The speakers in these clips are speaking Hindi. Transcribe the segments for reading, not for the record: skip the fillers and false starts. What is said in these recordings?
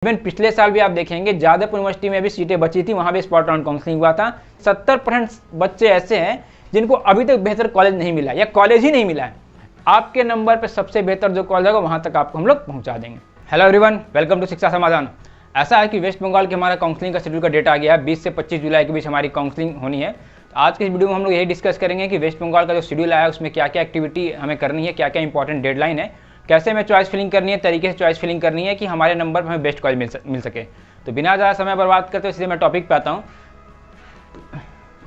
इवन पिछले साल भी आप देखेंगे जादवपुर यूनिवर्सिटी में भी सीटें बची थी, वहाँ भी स्पॉट राउंड काउंसलिंग हुआ था। 70% बच्चे ऐसे हैं जिनको अभी तक बेहतर कॉलेज नहीं मिला या कॉलेज ही नहीं मिला है। आपके नंबर पे सबसे बेहतर जो कॉलेज होगा वहाँ तक आपको हम लोग पहुँचा देंगे। हेलो एवरीवन, वेलकम टू शिक्षा समाधान। ऐसा है कि वेस्ट बंगाल के हमारा काउंसलिंग का शेड्यूल का डेटा आ गया है। 20 से 25 जुलाई के बीच हमारी काउंसलिंग होनी है। तो आज के इस वीडियो में हम लोग यही डिस्कस करेंगे कि वेस्ट बंगाल का जो शेड्यूल आया है उसमें क्या क्या एक्टिविटी हमें करनी है, क्या क्या इंपॉर्टेंट डेडलाइन है, कैसे हमें चॉइस फिलिंग करनी है, तरीके से चॉइस फिलिंग करनी है कि हमारे नंबर पर हमें बेस्ट कॉलेज मिल सके। तो बिना ज़्यादा समय बर्बाद करते हुए सीधे मैं टॉपिक पे आता हूँ।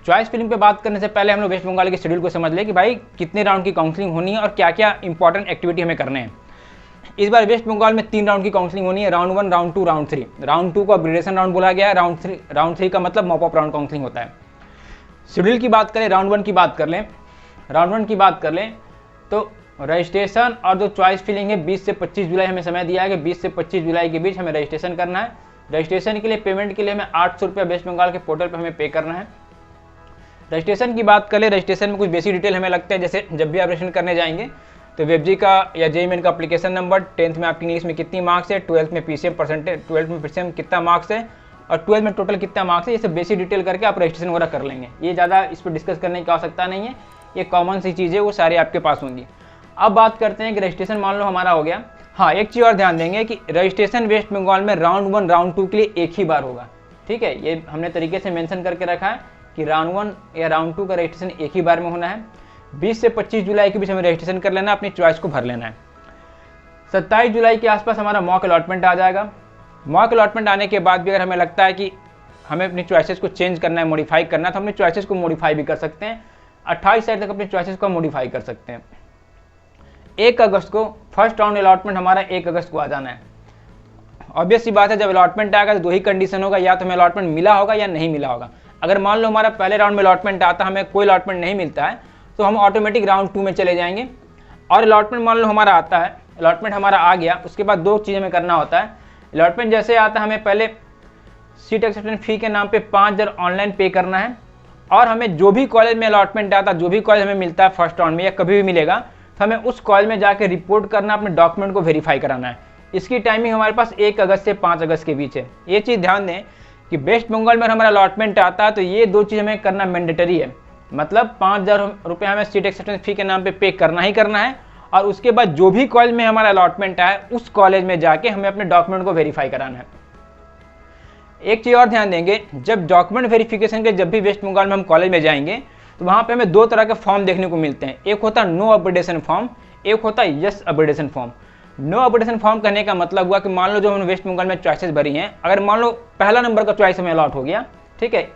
चॉइस फिलिंग पे बात करने से पहले हम लोग वेस्ट बंगाल के शेड्यूल को समझ लें कि भाई कितने राउंड की काउंसलिंग होनी है और क्या क्या इंपॉर्टेंट एक्टिविटी हमें करने हैं। इस बार वेस्ट बंगाल में 3 राउंड की काउंसलिंग होनी है, राउंड 1, राउंड 2, राउंड 3। राउंड 2 को अपग्रेडेशन राउंड बोला गया है, राउंड 3 का मतलब मॉप अप राउंड काउंसलिंग होता है। शेड्यूल की बात करें, राउंड 1 की बात कर लें। राउंड 1 की बात कर लें तो रजिस्ट्रेशन और जो चॉइस फिलिंग है 20 से 25 जुलाई हमें समय दिया है कि 20 से 25 जुलाई के बीच हमें रजिस्ट्रेशन करना है। रजिस्ट्रेशन के लिए पेमेंट के लिए हमें 800 रुपया वेस्ट बंगाल के पोर्टल पर हमें पे करना है। रजिस्ट्रेशन की बात करें, रजिस्ट्रेशन में कुछ बेसिक डिटेल हमें लगता है, जैसे जब भी आप रजिस्ट्रेशन करने जाएंगे तो वेबजी का या जेईई मेन का एप्लीकेशन नंबर, 10th में आपकी इंग्लिश में कितनी मार्क्स है, 12th में पीसीएम परसेंटेज, 12th में पीसीएम कितना मार्क्स है और 12th में टोटल कितना मार्क्स है, ये सब बेसिक डिटेल करके आप रजिस्ट्रेशन वगैरह कर लेंगे। ये ज़्यादा इस पर डिस्कस करने की आवश्यकता नहीं है, ये कॉमन सी चीज़ें वो सारी आपके पास होंगी। अब बात करते हैं कि रजिस्ट्रेशन मान लो हमारा हो गया। हाँ, एक चीज़ और ध्यान देंगे कि रजिस्ट्रेशन वेस्ट बंगाल में राउंड 1, राउंड 2 के लिए एक ही बार होगा। ठीक है, ये हमने तरीके से मेंशन करके रखा है कि राउंड 1 या राउंड 2 का रजिस्ट्रेशन एक ही बार में होना है। 20 से 25 जुलाई के बीच हमें रजिस्ट्रेशन कर लेना है, अपनी चॉइस को भर लेना है। 27 जुलाई के आसपास हमारा मॉक अलॉटमेंट आ जाएगा। मॉक अलॉटमेंट आने के बाद भी अगर हमें लगता है कि हमें अपनी चॉइसेस को चेंज करना है, मॉडिफाई करना है, तो अपनी चॉइसेस को मॉडिफाई भी कर सकते हैं। 28 तारीख तक अपनी चॉइसेस को मॉडिफाई कर सकते हैं। 1 अगस्त को फर्स्ट राउंड अलॉटमेंट हमारा 1 अगस्त को आ जाना है। ऑब्वियस सी बात है, जब अलॉटमेंट आएगा तो 2 ही कंडीशन होगा, या तो हमें अलॉटमेंट मिला होगा या नहीं मिला होगा। अगर मान लो हमारा पहले राउंड में अलॉटमेंट आता, हमें कोई अलॉटमेंट नहीं मिलता है, तो हम ऑटोमेटिक राउंड 2 में चले जाएंगे। और अलॉटमेंट मान लो हमारा आता है, अलॉटमेंट हमारा आ गया, उसके बाद 2 चीज़ें हमें करना होता है। अलॉटमेंट जैसे आता है, हमें पहले सीट एक्सेप्टेंस फी के नाम पे 5000 ऑनलाइन पे करना है। और हमें जो भी कॉलेज में अलॉटमेंट आता है, जो भी कॉलेज हमें मिलता है फर्स्ट राउंड में या कभी भी मिलेगा, तो हमें उस कॉलेज में जाकर रिपोर्ट करना, अपने डॉक्यूमेंट को वेरीफाई कराना है। इसकी टाइमिंग हमारे पास 1 अगस्त से 5 अगस्त के बीच है। ये चीज़ ध्यान दें कि वेस्ट बंगाल में हमारा अलॉटमेंट आता है तो ये 2 चीज़ हमें करना मैंडेटरी है। मतलब 5000 रुपये हमें सीट एक्सेप्टेंस फी के नाम पे करना ही करना है। और उसके बाद जो भी कॉलेज में हमारा अलॉटमेंट आए उस कॉलेज में जाके हमें अपने डॉक्यूमेंट को वेरीफाई कराना है। एक चीज़ और ध्यान देंगे, जब डॉक्यूमेंट वेरिफिकेशन के जब भी वेस्ट बंगाल में हम कॉलेज में जाएंगे तो वहाँ पे हमें 2 तरह के फॉर्म देखने को मिलते हैं। एक होता है नो अपडेशन फॉर्म, एक होता है yes updation form. No updation form कहने का मतलब हुआ कि मान लो जो हमने वेस्ट बंगाल में चॉइसेस भरी हैं, अगर मान लो पहला नंबर का चॉइस हमें अलॉट हो गया, ठीक है,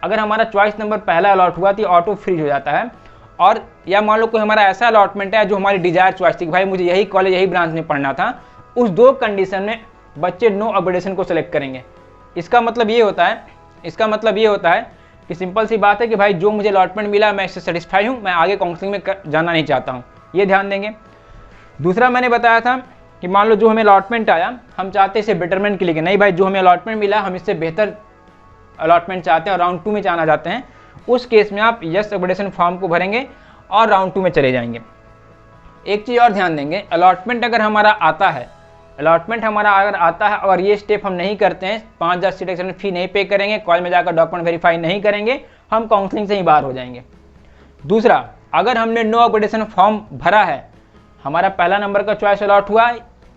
अगर हमारा चॉइस नंबर पहला अलॉट हुआ तो ऑटो फ्रीज हो जाता है। और या मान लो कोई हमारा ऐसा अलॉटमेंट है जो हमारी डिजायर चॉइस थी कि भाई मुझे यही कॉलेज यही ब्रांच में पढ़ना था, उस 2 कंडीशन में बच्चे नो अपडेशन को सिलेक्ट करेंगे। इसका मतलब ये होता है कि सिंपल सी बात है कि भाई जो मुझे अलॉटमेंट मिला मैं इससे सेटिस्फाई हूँ, मैं आगे काउंसलिंग में जाना नहीं चाहता हूँ, ये ध्यान देंगे। दूसरा मैंने बताया था कि मान लो जो हमें अलॉटमेंट आया, हम चाहते हैं इसे बेटरमेंट के लिए, नहीं भाई जो हमें अलॉटमेंट मिला हम इससे बेहतर अलॉटमेंट चाहते हैं और राउंड 2 में जाना चाहते हैं, उस केस में आप यस अपडेशन फॉर्म को भरेंगे और राउंड 2 में चले जाएंगे। एक चीज़ और ध्यान देंगे, अलॉटमेंट अगर हमारा आता है और ये स्टेप हम नहीं करते हैं, 5000 सीट एक्सेप्टेंस फी नहीं पे करेंगे, कॉलेज में जाकर डॉक्यूमेंट वेरीफाई नहीं करेंगे, हम काउंसलिंग से ही बाहर हो जाएंगे। दूसरा, अगर हमने नो अपडेशन फॉर्म भरा है, हमारा पहला नंबर का चॉइस अलॉट हुआ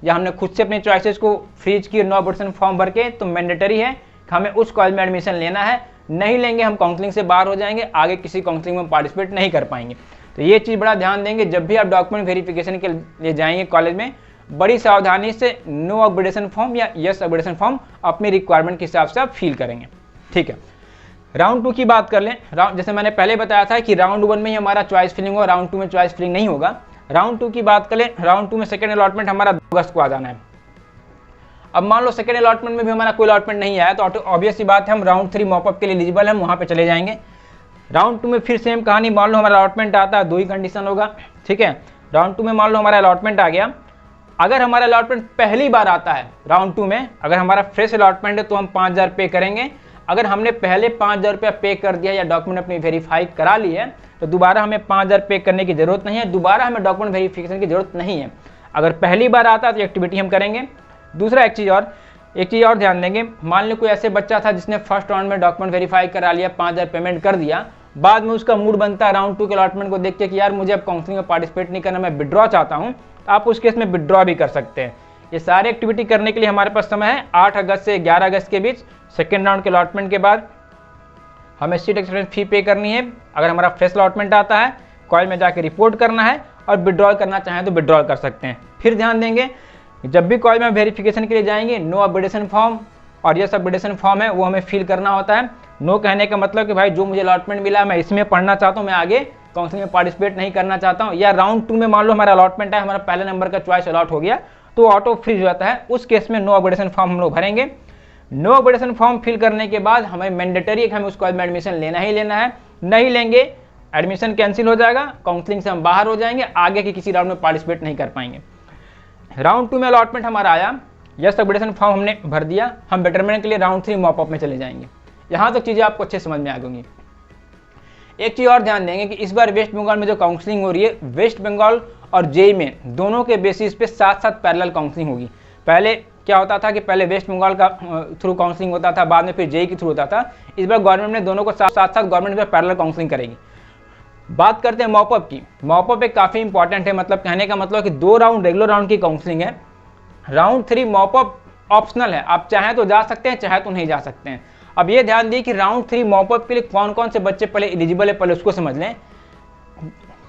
या हमने खुद से अपनी चॉइसेस को फ्रीज किए नो अपडेशन फॉर्म भर के, तो मैंडेटरी है कि हमें उस कॉलेज में एडमिशन लेना है। नहीं लेंगे हम काउंसलिंग से बाहर हो जाएंगे, आगे किसी काउंसलिंग में पार्टिसिपेट नहीं कर पाएंगे। तो ये चीज़ बड़ा ध्यान देंगे, जब भी आप डॉक्यूमेंट वेरिफिकेशन के लिए जाएंगे कॉलेज में, बड़ी सावधानी से नो अपडेशन फॉर्म या यस अपडेशन फॉर्म अपनी रिक्वायरमेंट के हिसाब से आप फिल करेंगे। ठीक है, राउंड 2 की बात कर लें। जैसे मैंने पहले बताया था कि राउंड 1 में ही हमारा चॉइस फिलिंग होगा, राउंड 2 में चॉइस फिलिंग नहीं होगा। राउंड 2 की बात करें, राउंड 2 में सेकेंड अलॉटमेंट हमारा 2 अगस्त को आ जाना है। अब मान लो सेकेंड अलॉटमेंट में भी हमारा कोई अलॉटमेंट नहीं आया तो ऑब्वियस सी बात है हम राउंड 3 मॉपअप के लिए एलिजिबल हम वहाँ पे चले जाएंगे। राउंड 2 में फिर सेम कहानी, मान लो हमारा अलॉटमेंट आता है, 2 ही कंडीशन होगा। ठीक है, राउंड 2 में मान लो हमारा अलॉटमेंट आ गया, अगर हमारा अलॉटमेंट पहली बार आता है राउंड 2 में, अगर हमारा फ्रेश अलॉटमेंट है तो हम 5000 पे करेंगे। अगर हमने पहले 5000 रुपया पे कर दिया या डॉक्यूमेंट अपनी वेरीफाई करा ली है तो दोबारा हमें 5000 पे करने की जरूरत नहीं है, दोबारा हमें डॉक्यूमेंट वेरिफिकेशन की जरूरत नहीं है। अगर पहली बार आता है तो एक्टिविटी हम करेंगे। दूसरा एक चीज़ और, एक चीज़ और ध्यान देंगे, मान लो कोई ऐसे बच्चा था जिसने फर्स्ट राउंड में डॉक्यूमेंट वेरीफाई करा लिया, 5,000 पेमेंट कर दिया, बाद में उसका मूड बनता है राउंड 2 के अलॉटमेंट को देख के कि यार मुझे अब काउंसलिंग में पार्टिसिपेट नहीं करना, मैं विड्रॉ चाहता हूँ, तो आप उस केस में विड्रॉ भी कर सकते हैं। ये सारी एक्टिविटी करने के लिए हमारे पास समय है 8 अगस्त से 11 अगस्त के बीच। सेकेंड राउंड के अलॉटमेंट के बाद हमें सीट एक्सेप्टेंस फी पे करनी है। अगर हमारा फ्रेश अलॉटमेंट आता है, कॉलेज में जाकर रिपोर्ट करना है, और विड्रॉल करना चाहें तो विड्रॉल कर सकते हैं। फिर ध्यान देंगे, जब भी कॉलेज में वेरिफिकेशन के लिए जाएंगे, नो अपडेशन फॉर्म और ये सब अपडेशन फॉर्म है वो हमें फिल करना होता है। नो कहने का मतलब कि भाई जो मुझे अलॉटमेंट मिला मैं इसमें पढ़ना चाहता हूँ, मैं आगे काउंसलिंग में पार्टिसिपेट नहीं करना चाहता हूँ, या राउंड 2 में मान लो हमारा अलॉटमेंट है, हमारा पहले नंबर का चॉइस अलॉट हो गया तो ऑटो फ्रीज हो जाता है, उस केस में नो अपडेशन फॉर्म हम लोग भरेंगे। नो अपडेशन फॉर्म फिल करने के बाद हमें मैंडेटरी है कि हमें उस कॉलेज में एडमिशन लेना ही लेना है, नहीं लेंगे एडमिशन कैंसिल हो जाएगा, काउंसलिंग से हम बाहर हो जाएंगे, आगे के किसी राउंड में पार्टिसिपेट नहीं कर पाएंगे। राउंड 2 में अलॉटमेंट हमारा आया, यस अपडेशन फॉर्म हमने भर दिया, हम बेटरमेंट के लिए राउंड 3 मॉप अप में चले जाएंगे। यहाँ तक चीज़ें आपको अच्छे समझ में आ गई। एक चीज़ और ध्यान देंगे कि इस बार वेस्ट बंगाल में जो काउंसलिंग हो रही है, वेस्ट बंगाल और जेई में दोनों के बेसिस पे साथ साथ पैरेलल काउंसलिंग होगी। पहले क्या होता था कि पहले वेस्ट बंगाल का थ्रू काउंसलिंग होता था, बाद में फिर जेई के थ्रू होता था। इस बार गवर्नमेंट ने दोनों को साथ साथ गवर्नमेंट में पैरेलल काउंसलिंग करेगी। बात करते हैं मॉपअप की। मॉपअप एक काफ़ी इंपॉर्टेंट है, मतलब कहने का मतलब कि 2 राउंड रेगुलर राउंड की काउंसलिंग है, राउंड 3 मॉपअप ऑप्शनल है, आप चाहें तो जा सकते हैं, चाहे तो नहीं जा सकते हैं। अब ये ध्यान दिए कि राउंड 3 मॉपअप के लिए कौन कौन से बच्चे पहले एलिजिबल है, पहले उसको समझ लें।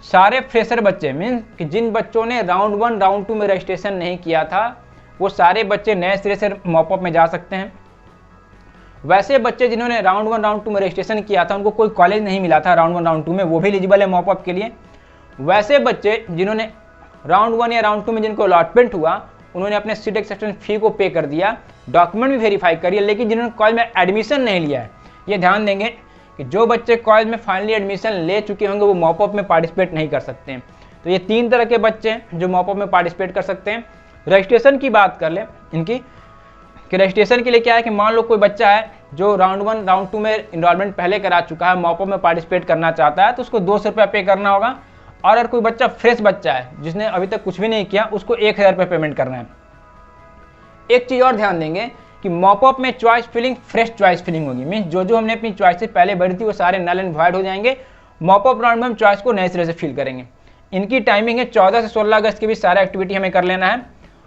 सारे फ्रेशर बच्चे, मीन्स कि जिन बच्चों ने राउंड 1 राउंड 2 में रजिस्ट्रेशन नहीं किया था, वो सारे बच्चे नए सिरे से मॉपअप में जा सकते हैं। वैसे बच्चे जिन्होंने राउंड 1 राउंड 2 में रजिस्ट्रेशन किया था, उनको कोई कॉलेज नहीं मिला था राउंड 1 राउंड 2 में, वो भी एलिजिबल है मॉपअप के लिए। वैसे बच्चे जिन्होंने राउंड 1 या राउंड 2 में जिनको अलॉटमेंट हुआ, उन्होंने अपने सीट एक्सेप्टेंस फी को पे कर दिया, डॉक्यूमेंट भी वेरीफाई करिए, लेकिन जिन्होंने कॉलेज में एडमिशन नहीं लिया है, ये ध्यान देंगे कि जो बच्चे कॉलेज में फाइनली एडमिशन ले चुके होंगे वो मॉपअप में पार्टिसिपेट नहीं कर सकते हैं। तो ये 3 तरह के बच्चे हैं जो मॉपअप में पार्टिसिपेट कर सकते हैं। रजिस्ट्रेशन की बात कर लें इनकी, कि रजिस्ट्रेशन के लिए क्या है कि मान लो कोई बच्चा है जो राउंड 1 राउंड 2 में इनरोलमेंट पहले करा चुका है, मॉपअप में पार्टिसिपेट करना चाहता है, तो उसको 200 रुपये पे करना होगा। और अगर कोई बच्चा फ्रेश बच्चा है जिसने अभी तक कुछ भी नहीं किया, उसको 1000 रुपये पेमेंट करना है। एक चीज़ और ध्यान देंगे कि मॉपअप में choice filling fresh choice filling होगी, मीन्स जो हमने अपनी चॉइस से पहले भरी थी वो सारे नल एंड वॉइड हो जाएंगे। मॉपअप राउंड में हम चॉइस को नए सिरे से फिल करेंगे। इनकी टाइमिंग है 14 से 16 अगस्त के बीच सारा एक्टिविटी हमें कर लेना है।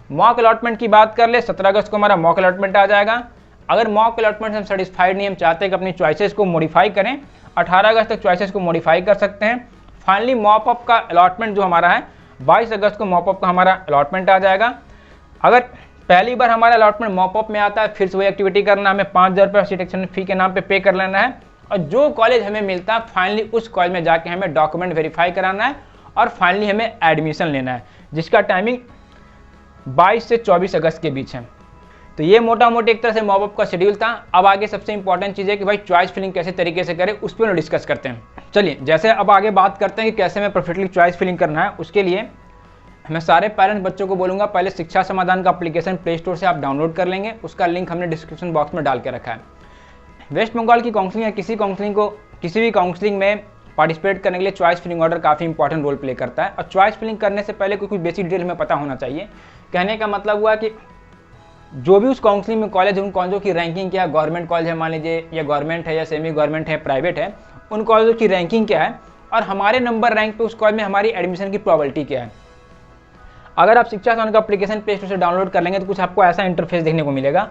मॉक अलॉटमेंट की बात कर ले, 17 अगस्त को हमारा मॉक अलॉटमेंट आ जाएगा। अगर मॉक अलॉटमेंट से हम सेटिस्फाइड नहीं, हम चाहते हैं कि अपनी चॉइसेस को मॉडिफाई करें, 18 अगस्त तक चॉइसेस को मॉडिफाई कर सकते हैं। फाइनली मॉपअप का अलॉटमेंट जो हमारा है 22 अगस्त को मॉपअप का हमारा अलॉटमेंट आ जाएगा। अगर पहली बार हमारा अलॉटमेंट मॉपअप में आता है, फिर से वही एक्टिविटी करना, हमें 5000 रुपये सीट एक्सेप्टेंस फी के नाम पे कर लेना है, और जो कॉलेज हमें मिलता है फाइनली उस कॉलेज में जाके हमें डॉक्यूमेंट वेरीफाई कराना है और फाइनली हमें एडमिशन लेना है, जिसका टाइमिंग 22 से 24 अगस्त के बीच है। तो ये मोटा मोटी एक तरह से मॉपअप का शेड्यूल था। अब आगे सबसे इंपॉर्टेंट चीज़ है कि भाई चॉइस फिलिंग कैसे तरीके से करें, उस पर डिस्कस करते हैं। चलिए, जैसे अब आगे बात करते हैं कि कैसे हमें परफेक्टली चॉइस फिलिंग करना है। उसके लिए मैं सारे पेरेंट्स बच्चों को बोलूँगा, पहले शिक्षा समाधान का एप्लीकेशन प्ले स्टोर से आप डाउनलोड कर लेंगे, उसका लिंक हमने डिस्क्रिप्शन बॉक्स में डाल के रखा है। वेस्ट बंगाल की काउंसलिंग या किसी भी काउंसलिंग में पार्टिसिपेट करने के लिए चॉइस फिलिंग ऑर्डर काफ़ी इंपॉर्टेंट रोल प्ले करता है। और चॉइस फिलिंग करने से पहले कुछ बेसिक डिटेल हमें पता होना चाहिए। कहने का मतलब हुआ कि जो भी उस काउंसलिंग में कॉलेज है, उन कॉलेजों की रैंकिंग क्या है, गवर्नमेंट कॉलेज है मान लीजिए, या गवर्नमेंट है या सेमी गवर्नमेंट है, प्राइवेट है, उन कॉलेजों की रैंकिंग क्या है, और हमारे नंबर रैंक पे उस कॉलेज में हमारी एडमिशन की प्रोबेबिलिटी क्या है। अगर आप शिक्षा समाधान का एप्लीकेशन प्ले स्टोर से डाउनलोड कर लेंगे तो कुछ आपको ऐसा इंटरफेस देखने को मिलेगा।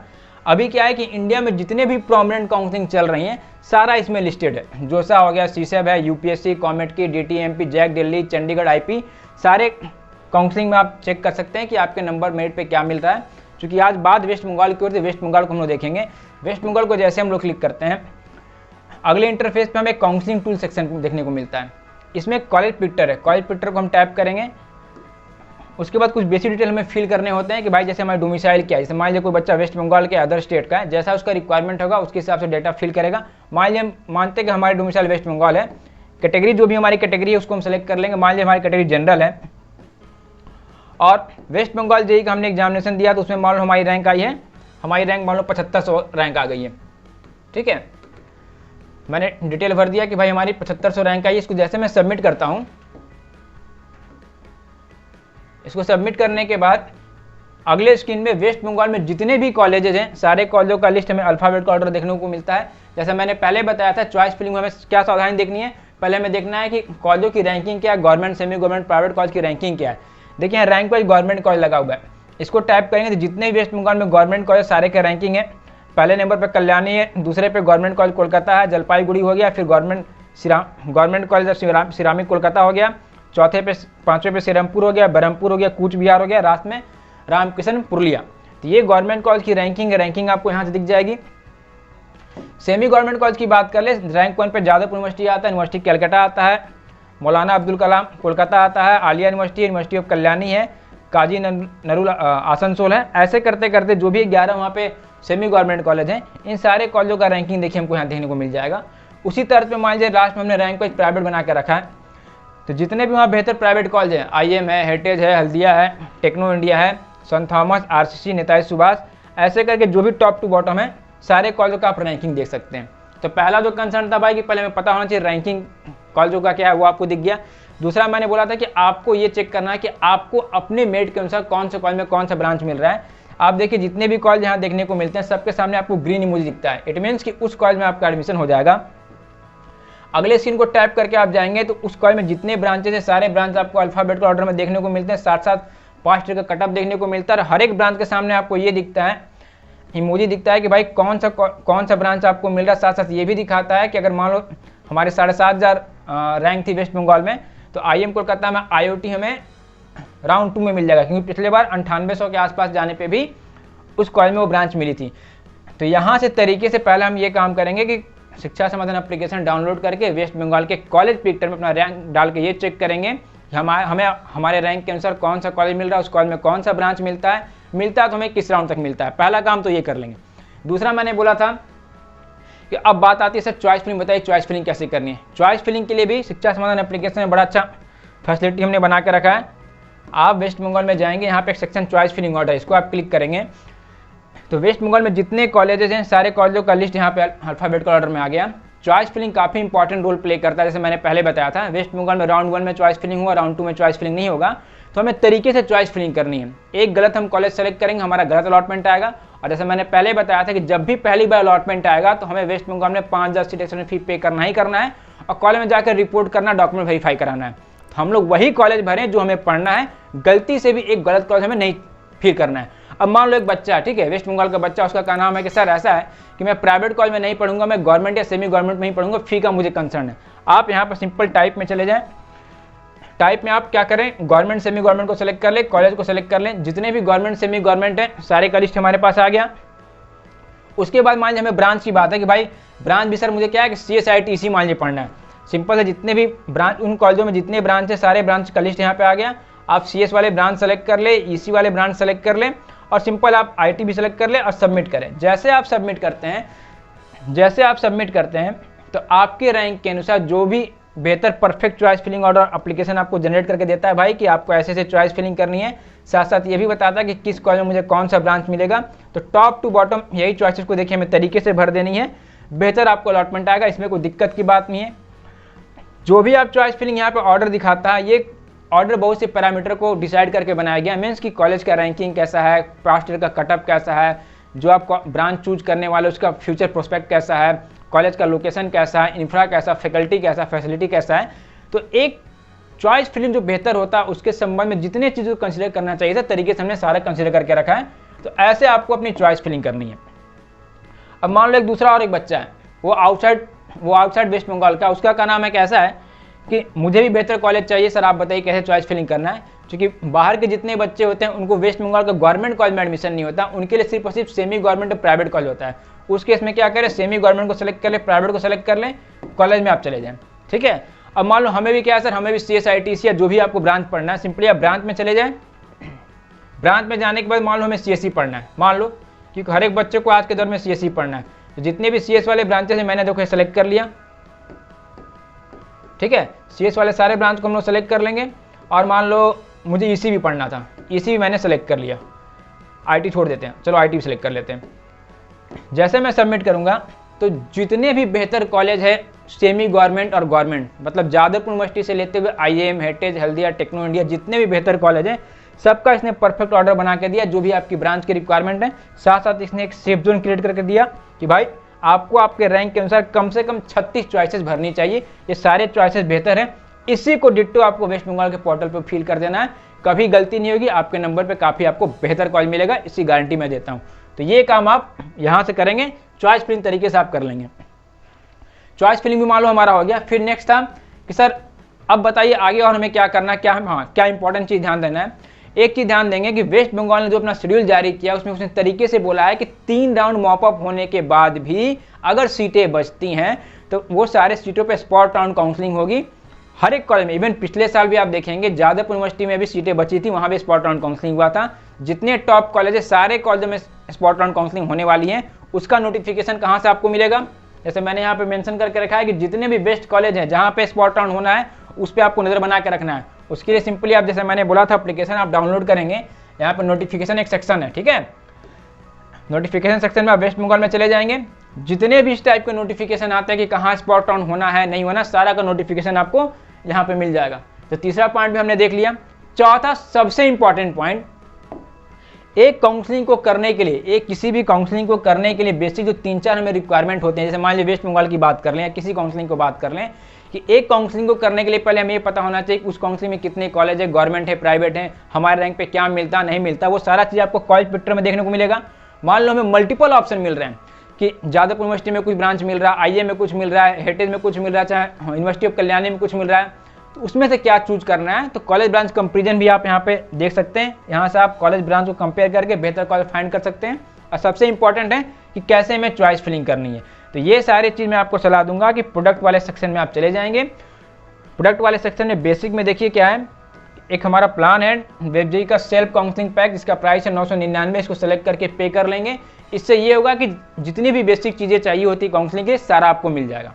अभी क्या है कि इंडिया में जितने भी प्रोमिनेंट काउंसलिंग चल रही हैं सारा इसमें लिस्टेड है। जोसा हो गया, सीसेब है, यूपीएससी, कॉमेट की, डीटीएमपी, जैक दिल्ली, चंडीगढ़ आईपी, सारे काउंसलिंग में आप चेक कर सकते हैं कि आपके नंबर मेरिट पे क्या मिल रहा है। क्योंकि आज बात वेस्ट बंगाल की ओर से, वेस्ट बंगाल को हम लोग देखेंगे। वेस्ट बंगाल को जैसे हम लोग क्लिक करते हैं, अगले इंटरफेस पे हमें काउंसलिंग टूल सेक्शन देखने को मिलता है। इसमें कॉलेज पिक्चर है, कॉलेज पिक्चर को हम टैप करेंगे। उसके बाद कुछ बेसिक डिटेल हमें फिल करने होते हैं कि भाई जैसे हमारे डोमिसाइल क्या है। जैसे मान लीजिए कोई बच्चा वेस्ट बंगाल के अदर स्टेट का है, जैसा उसका रिक्वायरमेंट होगा उसके हिसाब से डेटा फिल करेगा। मान लीजिए हम मानते हैं कि हमारे डोमिसाइल वेस्ट बंगाल है, कैटेगरी जो भी हमारी कैटेगरी है उसको हम सेलेक्ट कर लेंगे। मान लीजिए हमारी कैटेगरी जनरल है और वेस्ट बंगाल जेईई का हमने एग्जामिनेशन दिया, तो उसमें मान लो हमारी रैंक आई है, हमारी रैंक मान लो 7500 रैंक आ गई है। ठीक है, मैंने डिटेल भर दिया कि भाई हमारी 7500 रैंक आई है। इसको जैसे मैं सबमिट करता हूँ, इसको सबमिट करने के बाद अगले स्क्रीन में वेस्ट बंगाल में जितने भी कॉलेजेस हैं सारे कॉलेजों का लिस्ट हमें अल्फ़ाबेट का ऑर्डर देखने को मिलता है। जैसे मैंने पहले बताया था चॉइस फिलिंग में हमें क्या सावधानी देखनी है, पहले हमें देखना है कि कॉलेजों की रैंकिंग क्या है, government, semi government, private college की रैंकिंग क्या है। देखिए यहाँ रैंक वाइज गवर्नमेंट कॉलेज लगा हुआ है, इसको टाइप करेंगे तो जितने भी वेस्ट बंगाल में गवर्नमेंट कॉलेज सारे के रैंकिंग है। पहले नंबर पर कल्याणी है, दूसरे पे गवर्नमेंट कॉलेज कोलकाता है, जलपाईगुड़ी हो गया, फिर गवर्नमेंट कॉलेज सिरामिक कोलकाता हो गया, चौथे पे 5वें पे श्रीरामपुर हो गया, बरहमपुर हो गया, कूच बिहार हो गया, लास्ट में रामकृष्ण पुरुलिया। तो ये गवर्नमेंट कॉलेज की रैंकिंग है, रैंकिंग आपको यहाँ से दिख जाएगी। सेमी गवर्नमेंट कॉलेज की बात कर ले, रैंक 1 पे जादवपुर यूनिवर्सिटी आता है, यूनिवर्सिटी कलकत्ता आता है, मौलाना अब्दुल कलाम कोलकाता आता है, Alia university, university of Kalyani है, काजी नरूल आसनसोल है। ऐसे करते करते जो भी 11 वहाँ पे सेमी गवर्नमेंट कॉलेज हैं, इन सारे कॉलेजों का रैंकिंग देखिए हमको यहाँ देखने को मिल जाएगा। उसी तरह पे मान लीजिए लास्ट में हमने रैंक वाइज प्राइवेट बना के रखा है, तो जितने भी वहाँ बेहतर प्राइवेट कॉलेज हैं, IM है, हेरिटेज है, हल्दिया है, टेक्नो इंडिया है, saint Thomas, RCC, Netaji Subhash, ऐसे करके जो भी टॉप टू बॉटम है सारे कॉलेजों का आप रैंकिंग देख सकते हैं। तो पहला जो कंसर्न था भाई कि पहले हमें पता होना चाहिए रैंकिंग कॉलेजों का क्या है, वो आपको दिख गया। दूसरा मैंने बोला था कि आपको ये चेक करना है कि आपको अपने मेरिट के अनुसार कौन से कॉलेज में कौन सा ब्रांच मिल रहा है। आप देखिए जितने भी कॉलेज यहाँ देखने को मिलते हैं सबके सामने आपको ग्रीन इमोजी दिखता है, इट मीन्स कि उस कॉलेज में आपका एडमिशन हो जाएगा। अगले स्क्रीन को टैप करके आप जाएंगे तो उस कॉलेज में जितने ब्रांचेस है सारे ब्रांच आपको अल्फाबेटिकल ऑर्डर में देखने को मिलते हैं, साथ साथ पास्ट ईयर का कटअप देखने को मिलता है। हर एक ब्रांच के सामने आपको ये दिखता है, इमोजी दिखता है कि भाई कौन सा ब्रांच आपको मिल रहा है। साथ साथ ये भी दिखाता है कि अगर मान लो हमारे 7,500 रैंक थी वेस्ट बंगाल में, तो IM कोलकाता में IOT हमें राउंड 2 में मिल जाएगा, क्योंकि पिछले बार 9800 के आसपास जाने पे भी उस कॉलेज में वो ब्रांच मिली थी। तो यहाँ से तरीके से पहले हम ये काम करेंगे कि शिक्षा समाधान एप्लीकेशन डाउनलोड करके वेस्ट बंगाल के कॉलेज पिक्चर में अपना रैंक डाल के ये चेक करेंगे कि हमें हमारे रैंक के अनुसार कौन सा कॉलेज मिल रहा है, उस कॉलेज में कौन सा ब्रांच मिलता है तो हमें किस राउंड तक मिलता है। पहला काम तो ये कर लेंगे। दूसरा मैंने बोला था कि अब बात आती है सर चॉइस फिलिंग, बताइए चॉइस फिलिंग कैसे करनी है। चॉइस फिलिंग के लिए भी शिक्षा समाधान एप्लीकेशन में बड़ा अच्छा फैसिलिटी हमने बना के रखा है। आप वेस्ट बंगाल में जाएंगे, यहाँ पे एक सेक्शन चॉइस फिलिंग ऑर्डर, इसको आप क्लिक करेंगे तो वेस्ट बंगाल में जितने कॉलेजेस हैं सारे कॉलेजों का लिस्ट यहाँ पे अल्फाबेटिकल ऑर्डर में आ गया। चॉइस फिलिंग काफ़ी इंपॉर्टेंट रोल प्ले करता है, जैसे मैंने पहले बताया था वेस्ट बंगाल में राउंड 1 में चॉइस फिलिंग हुआ, राउंड 2 में चॉइस फिलिंग नहीं होगा। तो हमें तरीके से चॉइस फिलिंग करनी है। एक गलत हम कॉलेज सेलेक्ट करेंगे, हमारा गलत अलॉटमेंट आएगा। और जैसे मैंने पहले बताया था कि जब भी पहली बार अलॉटमेंट आएगा तो हमें वेस्ट बंगाल में 5,000 सिलेक्शन फी पे करना ही करना है और कॉलेज में जाकर रिपोर्ट करना, डॉक्यूमेंट वेरीफाई कराना है। तो हम लोग वही कॉलेज भरें जो हमें पढ़ना है, गलती से भी एक गलत कॉलेज हमें नहीं फिर करना है। अब मान लो एक बच्चा है, ठीक है, वेस्ट बंगाल का बच्चा, उसका क्या नाम है कि सर ऐसा है कि मैं प्राइवेट कॉलेज में नहीं पढ़ूंगा, मैं गवर्नमेंट या सेमी गवर्नमेंट में ही पढ़ूंगा, फी का मुझे कंसर्न है। आप यहाँ पर सिंपल टाइप में चले जाएं। टाइप में आप क्या करें, गवर्नमेंट सेमी गवर्नमेंट को सेलेक्ट कर ले, कॉलेज को सेलेक्ट कर लें। जितने भी गवर्नमेंट सेमी गवर्नमेंट है सारे का लिस्ट हमारे पास आ गया। उसके बाद मान लीजिए हमें ब्रांच की बात है कि भाई ब्रांच भी सर मुझे क्या है कि CSITC मान लीजिए पढ़ना है। सिंपल है, जितने भी ब्रांच, उन कॉलेजों में जितने ब्रांच है सारे ब्रांच का लिस्ट यहाँ पे आ गया। आप CS वाले ब्रांच सेलेक्ट कर ले, EC वाले ब्रांच सेलेक्ट कर ले और सिंपल आप IT भी सेलेक्ट कर ले और सबमिट करें। जैसे आप सबमिट करते हैं तो आपके रैंक के अनुसार जो भी बेहतर perfect choice filling order application आपको जनरेट करके देता है भाई कि आपको ऐसे ऐसे चॉइस फिलिंग करनी है। साथ साथ ये भी बताता है कि किस कॉलेज में मुझे कौन सा ब्रांच मिलेगा। तो टॉप टू बॉटम यही चॉइसेस को देखिए हमें तरीके से भर देनी है, बेहतर आपको अलॉटमेंट आएगा, इसमें कोई दिक्कत की बात नहीं है। जो भी आप चॉइस फिलिंग यहाँ पे ऑर्डर दिखाता है, ये ऑर्डर बहुत से पैरामीटर को डिसाइड करके बनाया गया। मीन्स कि कॉलेज का रैंकिंग कैसा है, पास्ट ईयर का कटअप कैसा है, जो आप ब्रांच चूज करने वाले उसका फ्यूचर प्रोस्पेक्ट कैसा है, कॉलेज का लोकेशन कैसा है, इंफ्रा कैसा, फैकल्टी कैसा, फैसिलिटी कैसा है। तो एक चॉइस फिलिंग जो बेहतर होता है उसके संबंध में जितने चीज़ों को कंसिडर करना चाहिए था तरीके से हमने सारा कंसिडर करके रखा है। तो ऐसे आपको अपनी चॉइस फिलिंग करनी है। अब मान लो एक दूसरा और एक बच्चा है, वो आउटसाइड वेस्ट बंगाल का, उसका क्या नाम है, कैसा है कि मुझे भी बेहतर कॉलेज चाहिए सर, आप बताइए कैसे चॉइस फिलिंग करना है। क्योंकि बाहर के जितने बच्चे होते हैं उनको वेस्ट बंगाल का गवर्नमेंट कॉलेज में एडमिशन नहीं होता, उनके लिए सिर्फ और सिर्फ सेमी गवर्नमेंट और प्राइवेट कॉलेज होता है। उस केस में क्या करें, सेमी गवर्नमेंट को सेलेक्ट कर ले, प्राइवेट को सेलेक्ट कर लें, कॉलेज में आप चले जाएं, ठीक है। अब मान लो हमें भी क्या है सर, हमें भी CSITC या जो भी आपको ब्रांच पढ़ना है, सिंपली आप ब्रांच में चले जाएं। ब्रांच में जाने के बाद मान लो हमें CSE पढ़ना है, मान लो, क्योंकि हर एक बच्चे को आज के दौर में CSE पढ़ना है। तो जितने भी CS वाले ब्रांचेस हैं मैंने देखो सेलेक्ट कर लिया, ठीक है। CS वाले सारे ब्रांच को हम लोग सेलेक्ट कर लेंगे। और मान लो मुझे EC भी पढ़ना था, EC भी मैंने सेलेक्ट कर लिया। IT छोड़ देते हैं, चलो IT भी सेलेक्ट कर लेते हैं। जैसे मैं सबमिट करूंगा तो जितने भी बेहतर कॉलेज है सेमी गवर्नमेंट और गवर्नमेंट, मतलब जादवपुर यूनिवर्सिटी से लेते हुए IM, heritage, Haldia, techno India, जितने भी बेहतर कॉलेज हैं सबका इसने परफेक्ट ऑर्डर बना के दिया जो भी आपकी ब्रांच की रिक्वायरमेंट है। साथ साथ इसने एक सेफ जोन क्रिएट करके दिया कि भाई आपको आपके रैंक के अनुसार कम से कम 36 चॉइसेस भरनी चाहिए, ये सारे चॉइसेस बेहतर हैं। इसी को डिट्टो आपको वेस्ट बंगाल के पोर्टल पर फिल कर देना है, कभी गलती नहीं होगी, आपके नंबर पे काफ़ी आपको बेहतर कॉलेज मिलेगा, इसी गारंटी मैं देता हूँ। तो ये काम आप यहाँ से करेंगे, चॉइस फिलिंग तरीके से आप कर लेंगे। चॉइस फिलिंग भी मान लो हमारा हो गया। फिर नेक्स्ट था कि सर अब बताइए आगे और हमें क्या करना है, क्या इंपॉर्टेंट चीज़ ध्यान देना है। एक चीज़ ध्यान देंगे कि वेस्ट बंगाल ने जो अपना शेड्यूल जारी किया उसमें उसने तरीके से बोला है कि 3 राउंड मॉपअप होने के बाद भी अगर सीटें बचती हैं तो वो सारे सीटों पे स्पॉट राउंड काउंसलिंग होगी हर एक कॉलेज में। इवन पिछले साल भी आप देखेंगे जादवपुर यूनिवर्सिटी में भी सीटें बची थी, वहाँ भी स्पॉट राउंड काउंसलिंग हुआ था। जितने टॉप कॉलेज है सारे कॉलेजों में स्पॉट राउंड काउंसलिंग होने वाली है। उसका नोटिफिकेशन कहाँ से आपको मिलेगा, जैसे मैंने यहाँ पे मेंशन करके रखा है कि जितने भी बेस्ट कॉलेज हैं जहाँ पे स्पॉट राउंड होना है उस पर आपको नज़र बना के रखना है। उसके लिए सिंपली आप जैसे मैंने बोला था एप्लीकेशन आप डाउनलोड करेंगे, यहाँ पर नोटिफिकेशन एक सेक्शन है, ठीक है। नोटिफिकेशन सेक्शन में आप वेस्ट बंगाल में चले जाएंगे, जितने भी इस टाइप के नोटिफिकेशन आते हैं कि कहाँ स्पॉट राउंड होना है नहीं होना, सारा का नोटिफिकेशन आपको यहाँ पे मिल जाएगा। तो तीसरा पॉइंट भी हमने देख लिया। चौथा सबसे इंपॉर्टेंट पॉइंट, एक काउंसलिंग को करने के लिए, एक किसी भी काउंसलिंग को करने के लिए बेसिक जो 3-4 हमें रिक्वायरमेंट होते हैं, जैसे मान लीजिए वेस्ट बंगाल की बात कर लें या किसी काउंसलिंग को बात कर लें, कि एक काउंसलिंग को करने के लिए पहले हमें ये पता होना चाहिए कि उस काउंसलिंग में कितने कॉलेज है, गवर्नमेंट है, प्राइवेट है, हमारे रैंक पे क्या मिलता नहीं मिलता, वो सारा चीज़ आपको कॉलेज पिक्चर में देखने को मिलेगा। मान लो हमें मल्टीपल ऑप्शन मिल रहे हैं कि जादवपुर यूनिवर्सिटी में कुछ ब्रांच मिल रहा है, आईए में कुछ मिल रहा है, हेरिटेज में कुछ मिल रहा है, चाहे यूनिवर्सिटी ऑफ कल्याणी में कुछ मिल रहा है, तो उसमें से क्या चूज करना है। तो कॉलेज ब्रांच कंपेरिजन भी आप यहाँ पे देख सकते हैं, यहाँ से आप कॉलेज ब्रांच को कंपेयर करके बेहतर कॉलेज फाइंड कर सकते हैं। और सबसे इंपॉर्टेंट है कि कैसे हमें चॉइस फिलिंग करनी है। तो ये सारी चीज़ मैं आपको सलाह दूंगा कि प्रोडक्ट वाले सेक्शन में आप चले जाएंगे। प्रोडक्ट वाले सेक्शन में बेसिक में देखिए क्या है, एक हमारा प्लान है वेबजेई का सेल्फ काउंसलिंग पैक, जिसका प्राइस है 999, इसको सेलेक्ट करके पे कर लेंगे। इससे ये होगा कि जितनी भी बेसिक चीज़ें चाहिए होती है काउंसलिंग के, सारा आपको मिल जाएगा।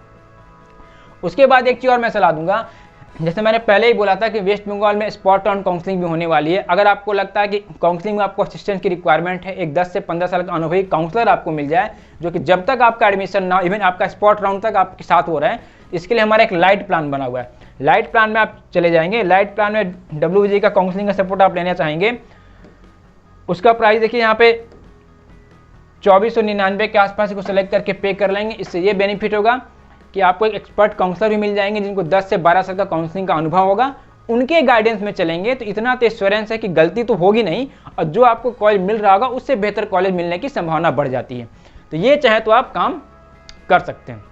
उसके बाद एक चीज़ और मैं सलाह दूंगा, जैसे मैंने पहले ही बोला था कि वेस्ट बंगाल में स्पॉट ऑन काउंसलिंग भी होने वाली है। अगर आपको लगता है कि काउंसलिंग में आपको असिस्टेंट की रिक्वायरमेंट है, एक 10 से 15 साल का अनुभवी काउंसलर आपको मिल जाए, जो कि जब तक आपका एडमिशन ना, इवन आपका स्पॉट राउंड तक आपके साथ हो रहा है, इसके लिए हमारा एक लाइट प्लान बना हुआ है। लाइट प्लान में आप चले जाएंगे। लाइट प्लान में WBG का काउंसलिंग का सपोर्ट आप लेना चाहेंगे, उसका प्राइस देखिए यहाँ पे 2499 के आसपास को सेलेक्ट करके पे कर लेंगे। इससे ये बेनिफिट होगा कि आपको एक एक्सपर्ट काउंसलर भी मिल जाएंगे जिनको 10 से 12 साल का काउंसलिंग का अनुभव होगा। उनके गाइडेंस में चलेंगे तो इतना तो एश्योरेंस है कि गलती तो होगी नहीं, और जो आपको कॉलेज मिल रहा होगा उससे बेहतर कॉलेज मिलने की संभावना बढ़ जाती है। तो ये चाहे तो आप काम कर सकते हैं।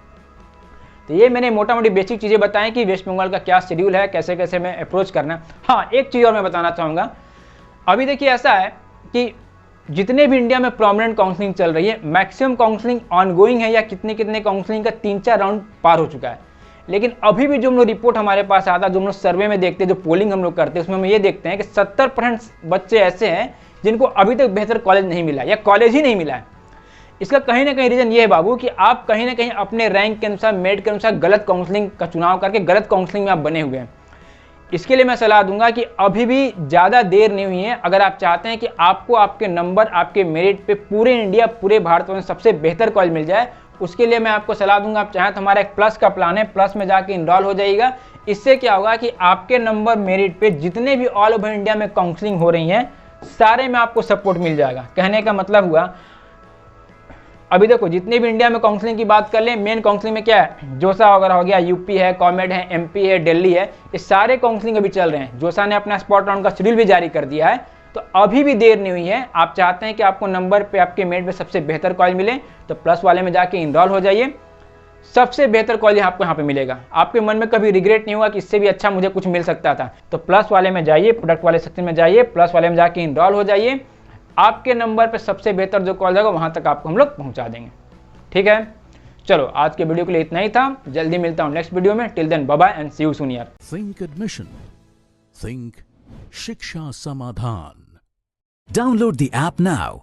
तो ये मैंने मोटा मोटी बेसिक चीज़ें बताएं कि वेस्ट बंगाल का क्या शेड्यूल है, कैसे कैसे मैं अप्रोच करना है। हाँ, एक चीज़ और मैं बताना चाहूँगा, अभी देखिए ऐसा है कि जितने भी इंडिया में प्रोमिनेंट काउंसलिंग चल रही है, मैक्सिमम काउंसलिंग ऑनगोइंग है या कितने कितने काउंसलिंग का 3-4 राउंड पार हो चुका है। लेकिन अभी भी जो हम लोग रिपोर्ट हमारे पास आता है, जो हम लोग सर्वे में देखते हैं, जो पोलिंग हम लोग करते हैं, उसमें हम ये देखते हैं कि 70% बच्चे ऐसे हैं जिनको अभी तक बेहतर कॉलेज नहीं मिला या कॉलेज ही नहीं मिला है। इसका कहीं ना कहीं रीजन ये है बाबू कि आप कहीं ना कहीं अपने रैंक के अनुसार, मेरिट के अनुसार गलत काउंसलिंग का चुनाव करके गलत काउंसलिंग में आप बने हुए हैं। इसके लिए मैं सलाह दूंगा कि अभी भी ज़्यादा देर नहीं हुई है। अगर आप चाहते हैं कि आपको आपके नंबर, आपके मेरिट पे पूरे इंडिया, पूरे भारत में सबसे बेहतर कॉलेज मिल जाए, उसके लिए मैं आपको सलाह दूंगा, आप चाहें तो हमारा एक प्लस का प्लान है, प्लस में जाके इनरोल हो जाइएगा। इससे क्या होगा कि आपके नंबर, मेरिट पे जितने भी ऑल ओवर इंडिया में काउंसलिंग हो रही हैं, सारे में आपको सपोर्ट मिल जाएगा। कहने का मतलब हुआ, अभी देखो जितने भी इंडिया में काउंसलिंग की बात कर लें, मेन काउंसलिंग में क्या है, जोसा वगैरह हो गया, यूपी है, कॉमेड है, MP है, दिल्ली है, ये सारे काउंसलिंग अभी चल रहे हैं। जोसा ने अपना स्पॉट राउंड का शेड्यूल भी जारी कर दिया है। तो अभी भी देर नहीं हुई है। आप चाहते हैं कि आपको नंबर पे, आपके मेरिट पे सबसे बेहतर कॉलेज मिले, तो प्लस वाले में जाके इनरोल हो जाइए। सबसे बेहतर कॉलेज आपको यहाँ पे मिलेगा। आपके मन में कभी रिग्रेट नहीं होगा कि इससे भी अच्छा मुझे कुछ मिल सकता था। तो प्लस वाले में जाइए, प्रोडक्ट वाले सेक्शन में जाइए, प्लस वाले में जाके इनरोल हो जाइए। आपके नंबर पे सबसे बेहतर जो कॉलेज होगा वहां तक आपको हम लोग पहुंचा देंगे। ठीक है, चलो आज के वीडियो के लिए इतना ही था। जल्दी मिलता हूं नेक्स्ट वीडियो में। Till then bye bye and see you soon यार। थिंक एडमिशन, थिंक शिक्षा समाधान। Download the app now